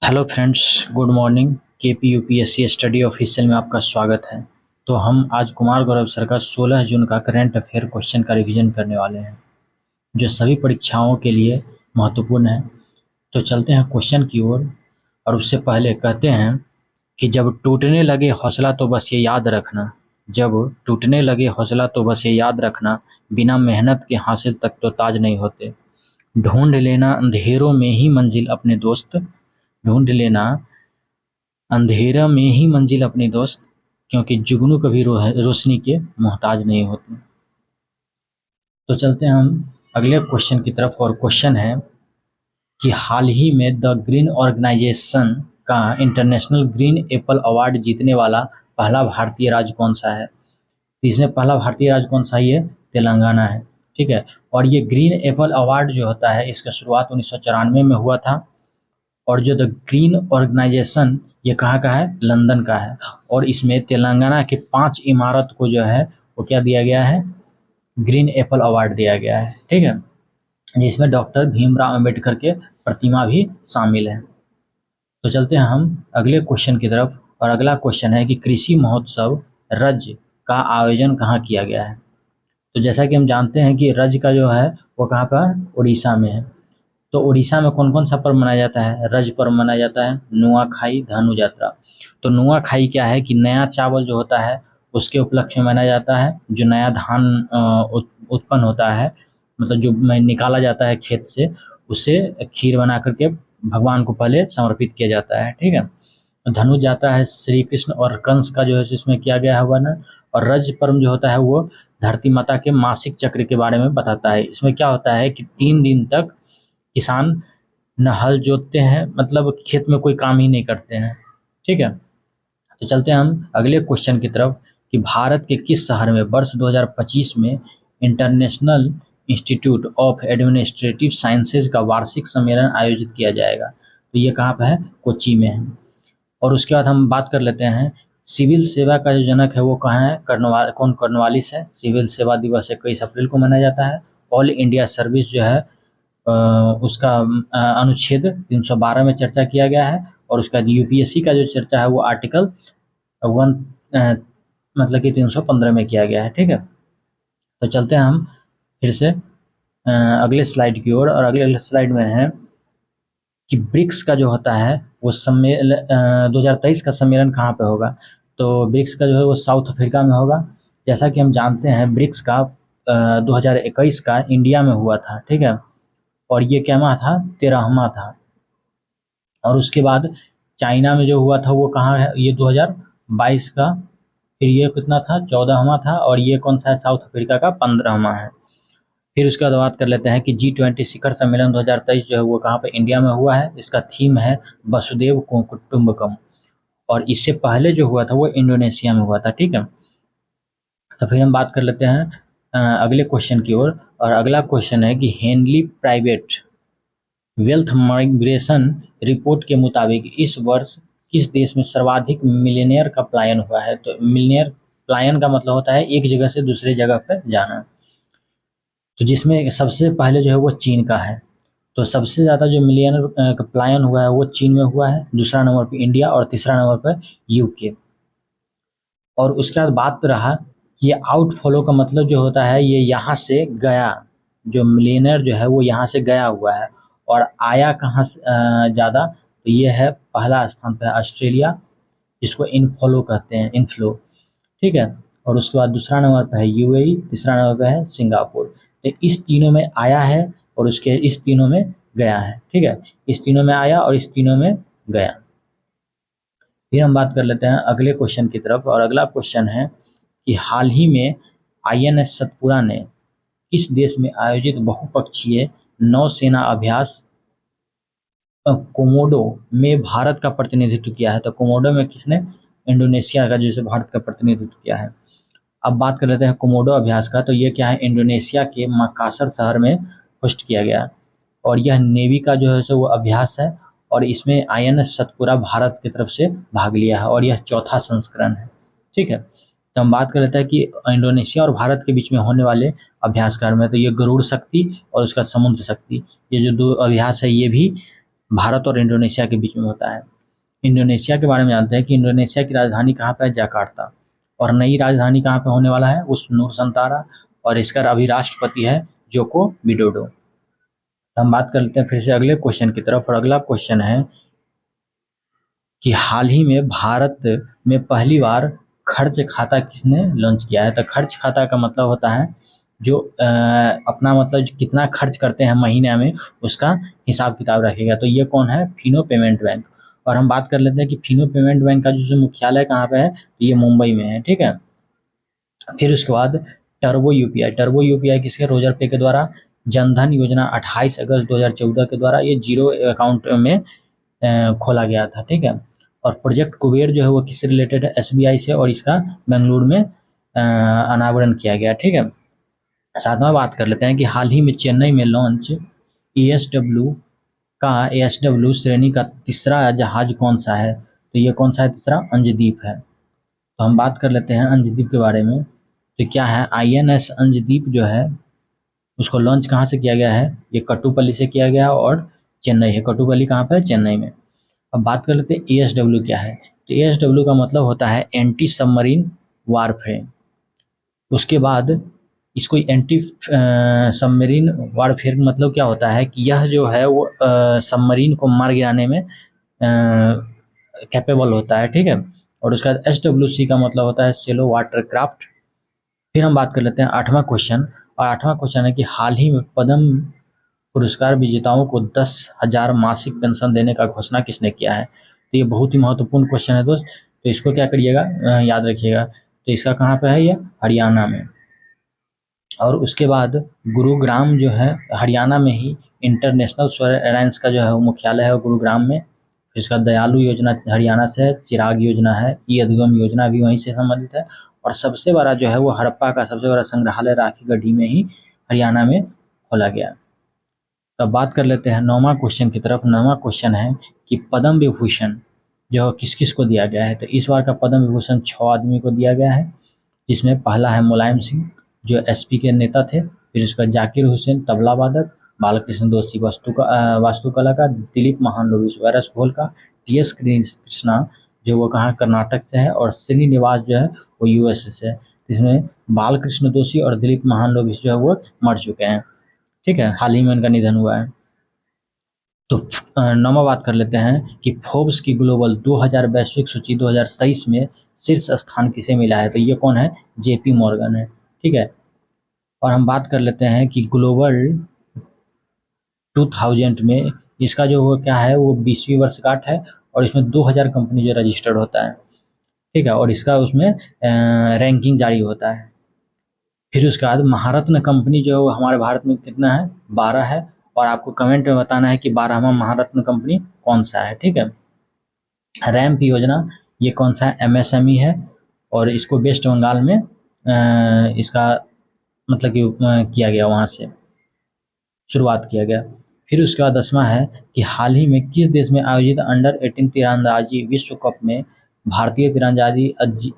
Hello friends, good morning. KP UPSC study official में आपका स्वागत है। तो हम आज कुमार गौरव सर का 16 जून का करंट अफेयर क्वेश्चन का रिवीजन करने वाले हैं, जो सभी परीक्षाओं के लिए महत्वपूर्ण है। तो चलते हैं क्वेश्चन की ओर। और उससे पहले कहते हैं कि जब टूटने लगे हौसला तो बस ये याद रखना, जब टूटने लगे हौसला तो बस ये याद रखना, बिना मेहनत के हासिल तक तो ताज नहीं होते। ढूंढ लेना अंधेरों में ही मंजिल अपने दोस्त, ढूंढ लेना अंधेरा में ही मंजिल अपनी दोस्त, क्योंकि जुगनू कभी रोशनी के मोहताज नहीं होते। तो चलते हैं हम अगले क्वेश्चन की तरफ। और क्वेश्चन है कि हाल ही में द ग्रीन ऑर्गेनाइजेशन का इंटरनेशनल ग्रीन एप्पल अवार्ड जीतने वाला पहला भारतीय राज्य कौन सा है। तो इसमें पहला भारतीय राज्य कौन सा है? ये तेलंगाना है। ठीक है। और ये ग्रीन एप्पल अवार्ड जो होता है, इसका शुरुआत 1994 में हुआ था। और जो द ग्रीन ऑर्गेनाइजेशन, ये कहाँ का है? लंदन का है। और इसमें तेलंगाना के 5 इमारत को जो है वो क्या दिया गया है? ग्रीन एप्पल अवार्ड दिया गया है। ठीक है। जिसमें डॉक्टर भीमराव अंबेडकर के प्रतिमा भी शामिल है। तो चलते हैं हम अगले क्वेश्चन की तरफ। और अगला क्वेश्चन है कि कृषि महोत्सव रज का आयोजन कहाँ किया गया है। तो जैसा कि हम जानते हैं कि रज का जो है वो कहाँ पर? उड़ीसा में है। तो उड़ीसा में कौन कौन सा पर्व मनाया जाता है? रज पर्व मनाया जाता है, नुआखाई, धनु यात्रा। तो नुआखाई क्या है कि नया चावल जो होता है उसके उपलक्ष्य में मनाया जाता है। जो नया धान उत्पन्न होता है, मतलब जो निकाला जाता है खेत से, उससे खीर बना करके भगवान को पहले समर्पित किया जाता है। ठीक है। धनु यात्रा है श्री कृष्ण और कंस का जो है इसमें किया गया है वर्णन। और रज पर्व जो होता है वो धरती माता के मासिक चक्र के बारे में बताता है। इसमें क्या होता है कि 3 दिन तक किसान न हल जोतते हैं, मतलब खेत में कोई काम ही नहीं करते हैं। ठीक है। तो चलते हैं हम अगले क्वेश्चन की तरफ कि भारत के किस शहर में वर्ष 2025 में international institute of administrative sciences का वार्षिक सम्मेलन आयोजित किया जाएगा। तो ये कहाँ पे है? कोच्चि में है। और उसके बाद हम बात कर लेते हैं सिविल सेवा का जो जनक है वो कहाँ है? कौन? कॉर्नवालिस है। सिविल सेवा दिवस 21 अप्रैल को मनाया जाता है। ऑल इंडिया सर्विस जो है उसका अनुच्छेद 312 में चर्चा किया गया है। और उसका यूपीएससी का जो चर्चा है वो आर्टिकल 1 मतलब कि 315 में किया गया है। ठीक है। तो चलते हैं हम फिर से अगले स्लाइड की ओर। और अगले स्लाइड में है कि ब्रिक्स का जो होता है वो 2023 का सम्मेलन कहाँ पे होगा। तो ब्रिक्स का जो है वो साउथ अफ्रीका में होगा। जैसा कि हम जानते हैं ब्रिक्स का 2021 का इंडिया में हुआ था। ठीक है। और ये क्या था? 13वां था। और उसके बाद चाइना में जो हुआ था वो कहाँ है? ये 2022 का। फिर ये कितना था? 14वां था। और ये कौन सा है? साउथ अफ्रीका का 15वां है। फिर उसके बाद बात कर लेते हैं कि G20 शिखर सम्मेलन 2023 जो है वो कहाँ पे? इंडिया में हुआ है। इसका थीम है वसुदेव कुटुम्बकम। और इससे पहले जो हुआ था वो इंडोनेशिया में हुआ था। ठीक है। तो फिर हम बात कर लेते हैं अगले क्वेश्चन की ओर। और अगला क्वेश्चन है कि Henley private wealth migration report के मुताबिक इस वर्ष किस देश में सर्वाधिक मिलियनेयर का पलायन हुआ है। तो मिलियनेयर पलायन का मतलब होता है एक जगह से दूसरे जगह पर जाना। तो जिसमें सबसे पहले जो है वो चीन का है। तो सबसे ज़्यादा जो मिलियनर का पलायन हुआ है वो चीन में हुआ है। दूसरा नंबर पर इंडिया और तीसरा नंबर पर यूके। और उसके बाद बात रहा ये आउटफ्लो का मतलब जो होता है ये यहाँ से गया, जो मिलियनर जो है वो यहाँ से गया हुआ है। और आया कहाँ से ज़्यादा? तो ये है पहला स्थान पे है ऑस्ट्रेलिया, जिसको इनफ्लो कहते हैं, इनफ्लो। ठीक है। और उसके बाद दूसरा नंबर पे है यूएई, तीसरा नंबर पे है सिंगापुर। तो इस तीनों में आया है और उसके इस तीनों में गया है। ठीक है। इस तीनों में आया और इस तीनों में गया। फिर हम बात कर लेते हैं अगले क्वेश्चन की तरफ। और अगला क्वेश्चन है कि हाल ही में आईएनएस सतपुरा ने किस देश में आयोजित बहुपक्षीय नौसेना अभ्यास कोमोडो में भारत का प्रतिनिधित्व किया है। तो कोमोडो में किसने? इंडोनेशिया का जैसे भारत का प्रतिनिधित्व किया है। अब बात कर लेते हैं कोमोडो अभ्यास का। तो ये क्या है? इंडोनेशिया के मकासर शहर में होस्ट किया गया। और यह नेवी का जो है सो वो अभ्यास है। और इसमें आईएनएस सतपुरा भारत की तरफ से भाग लिया है और यह चौथा संस्करण है। ठीक है। तो हम बात कर लेते हैं कि इंडोनेशिया और भारत के बीच में होने वाले अभ्यास में तो ये गरुड़ शक्ति और उसका समुद्र शक्ति, ये जो दो अभ्यास है ये भी भारत और इंडोनेशिया के बीच में होता है। इंडोनेशिया के बारे में जानते हैं कि इंडोनेशिया की राजधानी कहाँ पे है, जकार्ता। और नई राजधानी कहाँ पे होने वाला है, उस नूरसंतारा। और इसका अभी राष्ट्रपति है जोको विडोडो। हम बात कर लेते हैं फिर से अगले क्वेश्चन की तरफ, और अगला क्वेश्चन है कि हाल ही में भारत में पहली बार खर्च खाता किसने लॉन्च किया है। तो खर्च खाता का मतलब होता है जो अपना मतलब कितना खर्च करते हैं महीने में, उसका हिसाब किताब रखेगा। तो ये कौन है, फिनो पेमेंट बैंक। और हम बात कर लेते हैं कि फिनो पेमेंट बैंक का जो मुख्यालय कहाँ पे है, तो ये मुंबई में है, ठीक है। फिर उसके बाद टर्बो यूपीआई। टर्बो यूपीआई किसके, रोजर पे के द्वारा। जनधन योजना 28 अगस्त 2014 के द्वारा ये जीरो अकाउंट में खोला गया था, ठीक है। और प्रोजेक्ट कुबेर जो है वो किससे रिलेटेड है, एसबीआई से, और इसका बेंगलुरु में अनावरण किया गया, ठीक है। साथ में बात कर लेते हैं कि हाल ही में चेन्नई में लॉन्च एएसडब्ल्यू एएसडब्ल्यू श्रेणी का तीसरा जहाज कौन सा है। तो ये कौन सा है, तीसरा अंजदीप है। तो हम बात कर लेते हैं अंजदीप के बारे में। तो क्या है, आईएनएस अंजदीप जो है उसको लॉन्च कहाँ से किया गया है, ये कट्टुपल्ली से किया गया और चेन्नई है। कट्टुपल्ली कहाँ पर है, चेन्नई में। अब बात कर लेते हैं एएसडब्ल्यू क्या है। तो एएसडब्ल्यू का मतलब होता है एंटी सबमरीन वारफेयर। उसके बाद इसको एंटी सबमरीन वारफेयर मतलब क्या होता है कि यह जो है वो सबमरीन को मार गिराने में कैपेबल होता है, ठीक है। और उसका एसडब्ल्यूसी का मतलब होता है सेलो वाटर क्राफ्ट। फिर हम बात कर लेते हैं आठवां क्वेश्चन। और आठवां क्वेश्चन है कि हाल ही में पद्म पुरस्कार विजेताओं को 10,000 मासिक पेंशन देने का घोषणा किसने किया है। तो ये बहुत ही महत्वपूर्ण क्वेश्चन है दोस्त, तो इसको क्या करिएगा, याद रखिएगा। तो इसका कहाँ पे है, ये हरियाणा में। और उसके बाद गुरुग्राम जो है हरियाणा में ही इंटरनेशनल सौर एलायंस का जो है वो मुख्यालय है गुरुग्राम में। फिर इसका दयालु योजना हरियाणा से है, चिराग योजना है, ई अधिगम योजना भी वहीं से संबंधित है। और सबसे बड़ा जो है वो हड़प्पा का सबसे बड़ा संग्रहालय राखी गढ़ी में ही हरियाणा में खोला गया। तब बात कर लेते हैं नौवां क्वेश्चन की तरफ। नौवां क्वेश्चन है कि पद्म विभूषण जो किस किस को दिया गया है। तो इस बार का पद्म विभूषण 6 आदमी को दिया गया है, जिसमें पहला है मुलायम सिंह जो एसपी के नेता थे। फिर उसका जाकिर हुसैन तबला वादक, बालकृष्ण दोषी वास्तुकला का, दिलीप महानलोविस वायरस घोल का, टी एस कृष्णा जो वो कहाँ कर्नाटक से है, और श्रीनिवास जो है वो यूएस से है। इसमें बालकृष्ण दोषी और दिलीप महानलोविस जो है वो मर चुके हैं, ठीक है, हाल ही में उनका निधन हुआ है। तो नौवां बात कर लेते हैं कि फोर्ब्स की ग्लोबल 2000 वैश्विक सूची 2023 में शीर्ष स्थान किसे मिला है। तो ये कौन है, जेपी मॉर्गन है, ठीक है। और हम बात कर लेते हैं कि ग्लोबल 2000 में इसका जो वो क्या है वो 20वीं वर्षगांठ है, और इसमें 2000 कंपनी जो रजिस्टर्ड होता है, ठीक है। और इसका उसमें रैंकिंग जारी होता है। फिर उसके बाद महारत्न कंपनी जो है वो हमारे भारत में कितना है, 12 है। और आपको कमेंट में बताना है कि 12वां महारत्न कंपनी कौन सा है, ठीक है। रैम्प योजना ये कौन सा है, एमएसएमई है, और इसको वेस्ट बंगाल में इसका मतलब कि किया गया, वहाँ से शुरुआत किया गया। फिर उसके बाद 10वां है कि हाल ही में किस देश में आयोजित अंडर 18 तीरंदाजी विश्व कप में भारतीय तीरंदाजी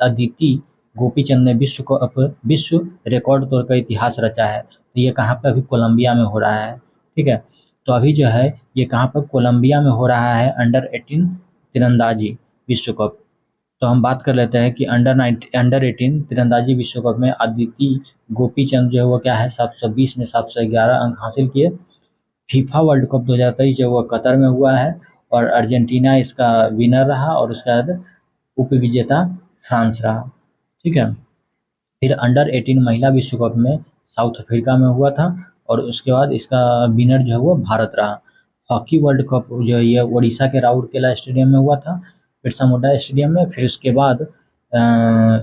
अदिति गोपीचंद ने विश्व रिकॉर्ड तोड़ का इतिहास रचा है। तो ये कहाँ पे, अभी कोलंबिया में हो रहा है, ठीक है। तो अभी जो है ये कहाँ पर, कोलंबिया में हो रहा है अंडर 18 तीरंदाजी विश्व कप। तो हम बात कर लेते हैं कि अंडर 18 तीरंदाजी विश्व कप में अदिति गोपीचंद जो है वो क्या है, 720 में 711 अंक हासिल किए। फीफा वर्ल्ड कप 2023 जो वो कतर में हुआ है, और अर्जेंटीना इसका विनर रहा, और उसके बाद उपविजेता फ्रांस रहा, ठीक है। फिर अंडर 18 महिला विश्व कप में साउथ अफ्रीका में हुआ था, और उसके बाद इसका विनर जो है वो भारत रहा। हॉकी वर्ल्ड कप जो है ये उड़ीसा के राउरकेला स्टेडियम में हुआ था, बिरसा मुंडा स्टेडियम में। फिर उसके बाद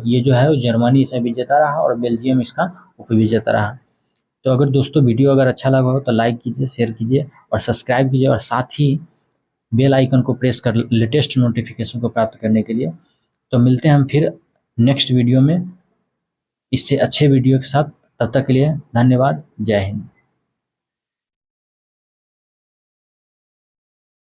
ये जो है वो जर्मनी इसमें विजेता रहा, और बेल्जियम इसका उपविजेता रहा। तो अगर दोस्तों वीडियो अगर अच्छा लगा हो तो लाइक कीजिए, शेयर कीजिए और सब्सक्राइब कीजिए, और साथ ही बेल आइकन को प्रेस कर लेटेस्ट नोटिफिकेशन को प्राप्त करने के लिए। तो मिलते हैं हम फिर नेक्स्ट वीडियो में इससे अच्छे वीडियो के साथ। तब तक के लिए धन्यवाद, जय हिंद।